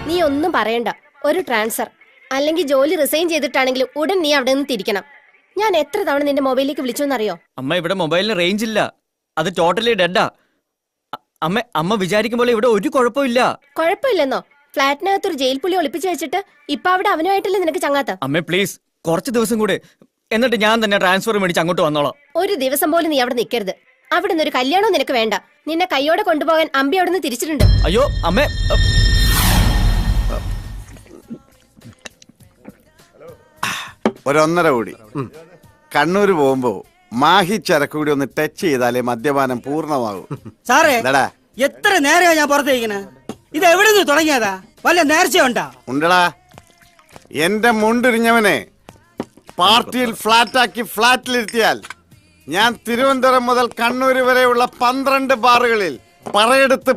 നീ ഒന്നും പറയണ്ട. ഒരു ട്രാൻസ്ഫർ അല്ലെങ്കിൽ ജോലി റിസൈൻ ചെയ്തിട്ടാണെങ്കിലും ഉടൻ നീ അവിടെ നിന്ന് തിരിക്കണം. ഞാൻ എത്ര തവണ നിന്റെ മൊബൈലിലേക്ക് വിളിച്ചോന്നറിയോ? അമ്മ, ഇവിടെ മൊബൈലിന് റേഞ്ച് ഇല്ല. അത് ടോട്ടലി ഡെഡാ. അമ്മ വിചാരിക്കുമ്പോൾ ഇവിടെ ഒരു കുഴപ്പമില്ല. കുഴപ്പമില്ലെന്നോ? ഫ്ലാറ്റിനകത്തൊരു ജയിൽ പുള്ളി ഒളിപ്പിച്ചു വെച്ചിട്ട് ഇപ്പൊ അവിടെ അവനുമായിട്ടല്ലേ നിനക്ക് ചങ്ങാത്ത? അമ്മേ പ്ലീസ്, കുറച്ച് ദിവസം കൂടെ, എന്നിട്ട് ഞാൻ തന്നെ ട്രാൻസ്ഫർ മേടിച്ച് അങ്ങോട്ട് വന്നോളാം. ഒരു ദിവസം പോലും നീ അവിടെ നിൽക്കരുത്. അവിടെ നിന്ന് ഒരു കല്യാണവും നിനക്ക് വേണ്ട. നിന്നെ കൈയോടെ കൊണ്ടുപോകാൻ അമ്പി അവിടെ നിന്ന് തിരിച്ചിട്ടുണ്ട്. അയ്യോ അമ്മേ, ഒരൊന്നര കൂടി. കണ്ണൂര് പോകുമ്പോ മാഹി ചരക്ക് കൂടി ഒന്ന് ടച്ച് ചെയ്താലേ മദ്യപാനം പൂർണ്ണമാകും. സാറേ, എത്ര നേരമാ ഞാൻ പുറത്തേക്കണ? ഇത് എവിടെ നിന്ന് തുടങ്ങിയതാ? വല്ല നേർച്ചയുണ്ടാ? ഉണ്ടടാ. എന്റെ മുണ്ടിരിഞ്ഞവനെ പാർട്ടിയിൽ ഫ്ലാറ്റാക്കി ഫ്ലാറ്റിലിരുത്തിയാൽ ഞാൻ തിരുവനന്തപുരം മുതൽ കണ്ണൂര് വരെയുള്ള 12 ബാറുകളിൽ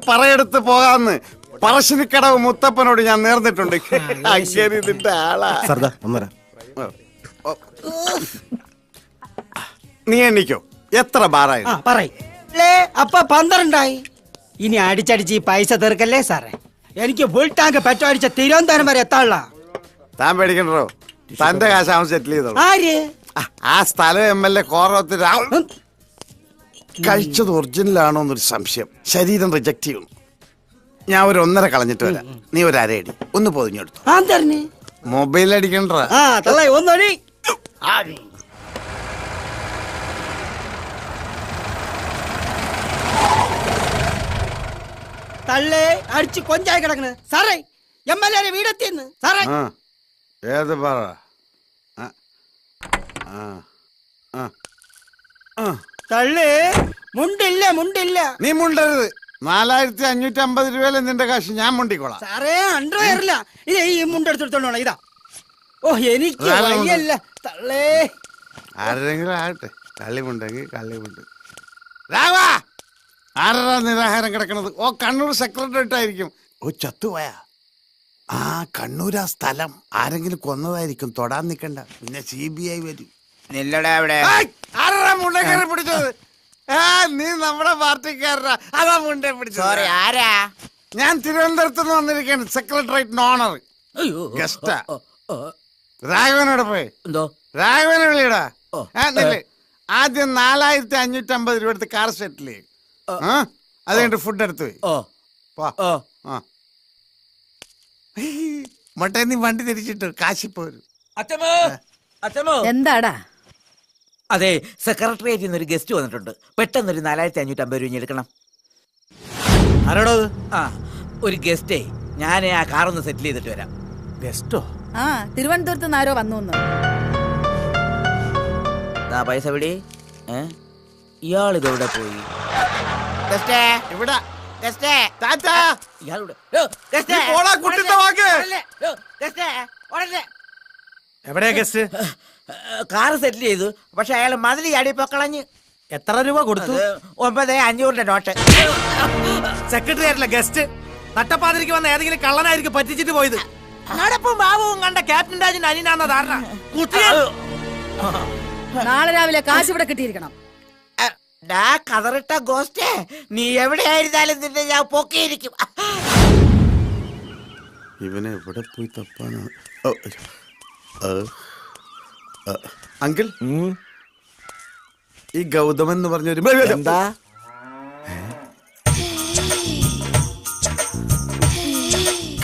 പറയെടുത്ത് പോകാന്ന് പറശ്ശിനിക്കടവ് മുത്തപ്പനോട് ഞാൻ നേർന്നിട്ടുണ്ട്. ഇതിന്റെ ആളാ. നീ എണ്ണിക്കോ, എത്ര ബാറായി? അപ്പൊ 12ആയി. ഇനി അടിച്ചടിച്ച് ഈ പൈസ തീർക്കല്ലേ സാറേ? എനിക്ക് ഫുൾ ടാങ്ക് പെട്രോൾ അടിച്ച തിരുവനന്തപുരം വരെ എത്താനുള്ള. താൻ പേടിക്കണ്ടോ, തന്റെ കാശ് അവൻ സെറ്റിൽ ചെയ്തോ. ആര്? ആ സ്ഥലം MLA കോറത്ത് കഴിച്ചത് ഒറിജിനലാണോ എന്നൊരു സംശയം. ശരീരം റിജക്ട് ചെയ്യുന്നു. ഞാൻ ഒരു 1.5 കളഞ്ഞിട്ട് വരാം. നീ ഒരു അരയടി ഒന്ന് പൊതിഞ്ഞെടുത്തു. മൊബൈൽ അടിക്കണ്ട. തള്ളേ അടിച്ച് കൊഞ്ചായി കിടക്കണ് സാറേ. MLA വീടെത്തിയെന്ന് സാറേ. ഏത് പറ? തള്ളേ മുണ്ടില്ല. നീ മുണ്ടരുത്. 4550 രൂപയിലെ നിന്റെ കാശ് ഞാൻ മുണ്ടിക്കോളാം. സാറേ അണ്ടർവെയറില്ല. ഇത് ഈ മുണ്ടെടുത്തോണ്ടോ? ഇതാ. ഓ എനിക്ക് വയ്യല്ല തള്ളേ. ആരെങ്കിലും ആകട്ടെ, കള്ളിമുണ്ടെങ്കിൽ കള്ളിമുണ്ട്. രാവാ, ആരാ നിരാഹാരം കിടക്കണത്? ഓ, കണ്ണൂർ സെക്രട്ടേറിയറ്റ് ആയിരിക്കും. ഓ, ചത്തുപോയാ? ആ, കണ്ണൂരാ സ്ഥലം. ആരെങ്കിലും കൊന്നതായിരിക്കും. തൊടാൻ നിക്കണ്ട, പിന്നെ CBI വരും. പിടിച്ചത് നീ നമ്മുടെ പാർട്ടിക്കാരനാ. അതാ മുണ്ടേ പിടിച്ചത്. ഞാൻ തിരുവനന്തപുരത്ത് നിന്ന് വന്നിരിക്കാണ്. Secretariat owner ഗസ്റ്റാ. രാഘവനോട് പോയി രാഘവനെ വിളിയടാ. ആദ്യം 4550 രൂപ എടുത്ത് കാർ സെറ്റിൽ ചെയ്യും. അത് കഴിഞ്ഞിട്ട് ഫുഡ് എടുത്ത് പോയി. മട്ടേ നീ വണ്ടി തിരിച്ചിട്ട് കാശിപ്പോരും. എന്താടാ? അതെ, സെക്രട്ടേറിയറ്റിൽ നിന്ന് ഒരു ഗസ്റ്റ് വന്നിട്ടുണ്ട്. പെട്ടെന്നൊരു 4550 രൂപ എടുക്കണം. ആരോടോ? ആ, ഒരു ഗസ്റ്റേ. ഞാൻ ആ കാറൊന്ന് സെറ്റിൽ ചെയ്തിട്ട് വരാം. ഗസ്റ്റോ? ആ, തിരുവനന്തപുരത്ത് നിന്ന് ആരോ വന്നു. പൈസ വിടി. ഇയാളിതെവിടെ പോയി? എവിടെയാ ഗസ്റ്റ്? കാറ് സെറ്റിൽ ചെയ്തു. പക്ഷെ അയാൾ മതിൽ ചാടിപ്പോ കളഞ്ഞ്. എത്ര രൂപ കൊടുത്തു? 9500 നോട്ട്. സെക്രട്ടറിയായിട്ടില്ല ഗസ്റ്റ്. നട്ടപ്പാതിരിക്ക് വന്ന ഏതെങ്കിലും കള്ളനായിരിക്കും പറ്റിച്ചിട്ട് പോയത്. നടപ്പും ബാബുവും കണ്ട ക്യാപ്റ്റൻ രാജിന്റെ അനിയനാന്ന ധാരണ. നാളെ രാവിലെ കാശ് ഇവിടെ കിട്ടിയിരിക്കണം. കതറിട്ട ഗോസ്റ്റേ, നീ എവിടെയായിരുന്നാലും നിന്നെ ഞാൻ പൊക്കിയിരിക്കും. ഇവനെ എവിടെ പോയി തപ്പാനോ? അങ്കിൾ, ഈ ഗൗതമൻ എന്ന് പറഞ്ഞൊരു എന്താ?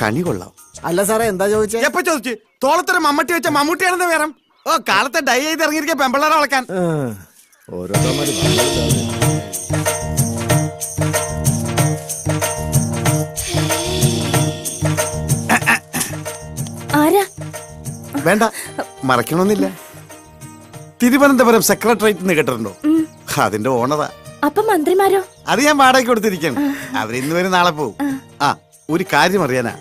കണി കൊള്ളാം. അല്ല സാറേ, എന്താ ചോദിച്ചേ? എപ്പോ ചോദിച്ചു? തോളത്തൊരു മമ്മട്ടി വെച്ച മമ്മൂട്ടിയാണെന്ന് വേറെ. ഓ, കാലത്തെ ഡൈ ചെയ്ത് ഇറങ്ങിയിരിക്കുക പെമ്പിള്ളേരെ വളക്കാൻ. വേണ്ട, മറക്കണമെന്നില്ല. തിരുവനന്തപുരം സെക്രട്ടേറിയറ്റ് നിന്ന് കേട്ടിട്ടുണ്ടോ? അതിന്റെ ഓണറാ. അപ്പൊ മന്ത്രിമാരോ? അത് ഞാൻ വാടകയ്ക്ക് കൊടുത്തിരിക്കാണ്. അവരിന്ന് വരും, നാളെ പോവും. ആ, ഒരു കാര്യം അറിയാനാ.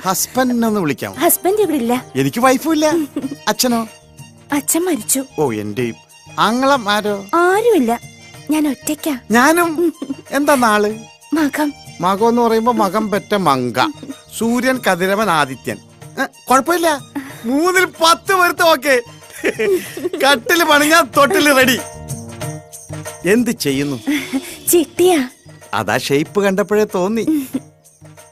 ഹസ്ബൻഡിനൊന്ന് വിളിക്കാം. ഹസ്ബൻഡ് ഇവിടെ ഇല്ല. എനിക്ക് വൈഫും ഇല്ല. അച്ഛനോ? അച്ഛൻ മരിച്ചു. ഓ, എന്റെയും. ആങ്ങളം ആരോ? ആരുമില്ല, ഞാൻ ഒറ്റയ്ക്കാ. ഞാനും. എന്താ നാള്? മകം. മകം എന്ന് പറയുമ്പോ മകം പെറ്റ മങ്ക. സൂര്യൻ, കതിരവൻ, ആദിത്യൻ. കൊഴപ്പില്ല. 3ൽ 10 വരുത്ത. ഓക്കെ, കട്ടില് പണിഞ്ഞാ തൊട്ടില് റെഡി. എന്ത് ചെയ്യുന്നു? ചിട്ടിയാ. അതാ ഷേപ്പ് കണ്ടപ്പോഴേ തോന്നി.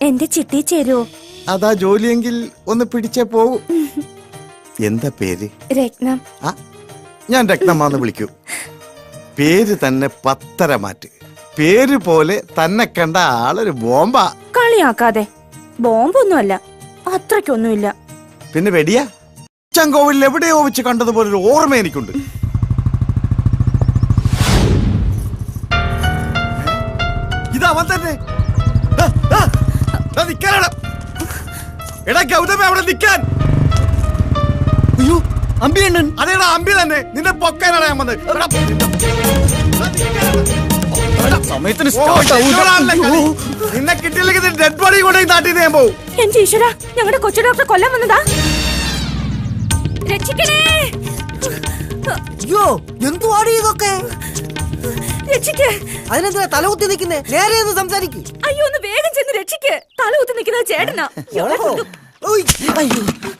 എന്റെ ചിട്ടി ചേരുവോ? അതാ ജോലിയെങ്കിൽ ഒന്ന് പിടിച്ചേ പോവൂ. എന്താ പേര്? രത്നം. ആ, ഞാൻ രത്നമാന്ന് വിളിക്കൂ. പേര് തന്നെ പത്തര മാറ്റ്. പേര് പോലെ തന്നെ കണ്ട ആളൊരു ബോംബാ. കളിയാക്കാതെ. ബോംബൊന്നുമല്ല, അത്രയ്ക്കൊന്നുമില്ല. പിന്നെ വെടിയാ? ചങ്കോവിൽ എവിടെയോ വെച്ച് കണ്ടതുപോലെ ഒരു ഓർമ്മ എനിക്കുണ്ട്. ഇതവൻ തന്നെ. എടാ ഗൗതമ, അവിടെ നിൽക്കാൻ. അയ്യോ അമ്പിയണ്ണൻ. അതേടാ അമ്പി തന്നെ. നിന്നെ പൊക്കാനാണ് ഞാൻ വന്നത്. സമയത്തിന് നിന്നെ കിട്ടിയില്ലെങ്കിൽ ഡെഡ് ബോഡി കൊണ്ട് ഈ നാട്ടിൽ നിന്ന് ഞാൻ പോവും. എന്റെ ഈശ്വര, ഞങ്ങളുടെ കൊച്ചു ഡോക്ടറെ കൊല്ലാൻ വന്നതാ. രക്ഷിക്കണേ, അയ്യോ എന്തുവാടി ഇതൊക്കെ? രക്ഷിക്ക്. അതിനെന്തിനാ തലകുത്തി നിൽക്കുന്നേ? നേരെ ഒന്ന് സംസാരിക്കും. അയ്യോ, ഒന്ന് വേഗം ചെന്ന് രക്ഷിക്ക്. തല കുത്തി നിൽക്കുന്നത് ചേട്ടനാ.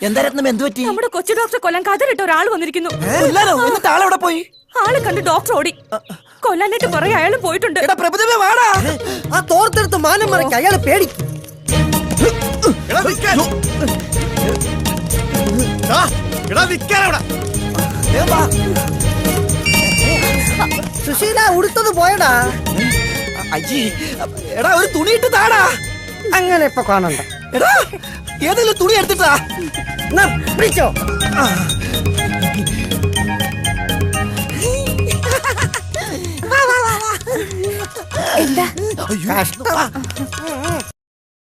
എന്താ രത്നം, എന്ത് പറ്റി? നമ്മുടെ കൊച്ചു ഡോക്ടറെ കൊല്ലാൻ കതറിട്ട ഒരാൾ വന്നിരിക്കുന്നു. എന്നിട്ട് ആളെവിടെ പോയി? ആളെ കണ്ട് ഡോക്ടർ ഓടി. കൊല്ലാനായിട്ട് കുറെ അയാളും പോയിട്ടുണ്ട്. എടാ പ്രഭുദേവേ, വാടാ. ആ തോർത്തെടുത്ത് മാനം മറയ്ക്ക്, അയാളെ പേടിക്കും. സുശീല, ഉടുത്തത് പോയടാ. അയ്യേ, എടാ ഒരു തുണി ഇട്ട് താടാ. അങ്ങനെ ഇപ്പൊ കാണണ്ട. എടാ ഏതെങ്കിലും തുണി എടുത്തിട്ടാ. എന്നാ, പിടിച്ചോ. എന്താ? കഷ്ടം.